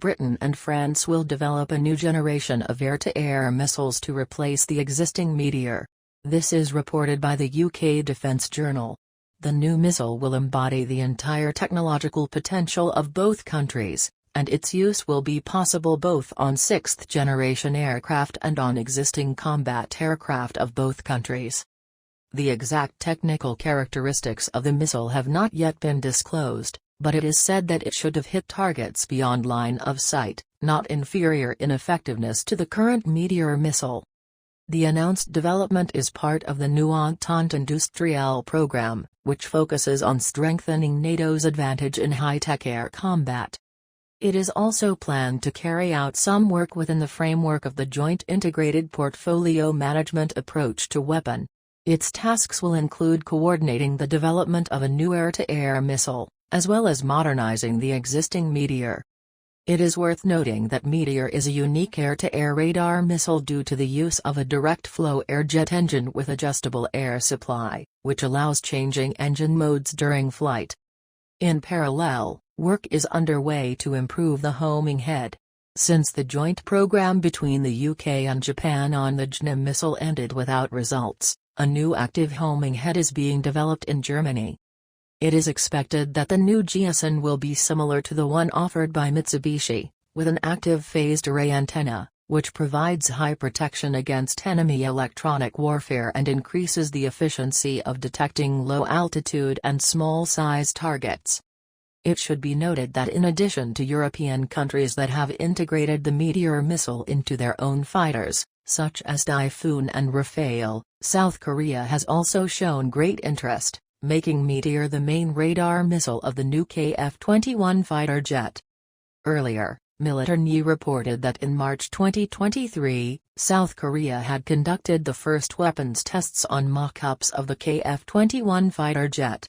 Britain and France will develop a new generation of air-to-air missiles to replace the existing Meteor. This is reported by the UK Defence Journal. The new missile will embody the entire technological potential of both countries, and its use will be possible both on sixth-generation aircraft and on existing combat aircraft of both countries. The exact technical characteristics of the missile have not yet been disclosed, but it is said that it should have hit targets beyond line of sight, not inferior in effectiveness to the current Meteor missile. The announced development is part of the new Entente Industrielle program, which focuses on strengthening NATO's advantage in high-tech air combat. It is also planned to carry out some work within the framework of the Joint Integrated Portfolio Management approach to weapon. Its tasks will include coordinating the development of a new air-to-air missile, as well as modernizing the existing Meteor. It is worth noting that Meteor is a unique air-to-air radar missile due to the use of a direct-flow air jet engine with adjustable air supply, which allows changing engine modes during flight. In parallel, work is underway to improve the homing head. Since the joint program between the UK and Japan on the JNIM missile ended without results, a new active homing head is being developed in Germany. It is expected that the new JASON will be similar to the one offered by Mitsubishi, with an active phased array antenna, which provides high protection against enemy electronic warfare and increases the efficiency of detecting low-altitude and small-size targets. It should be noted that in addition to European countries that have integrated the Meteor missile into their own fighters, such as Typhoon and Rafale, South Korea has also shown great interest, making Meteor the main radar missile of the new KF-21 fighter jet. Earlier, Military reported that in March 2023, South Korea had conducted the first weapons tests on mock-ups of the KF-21 fighter jet.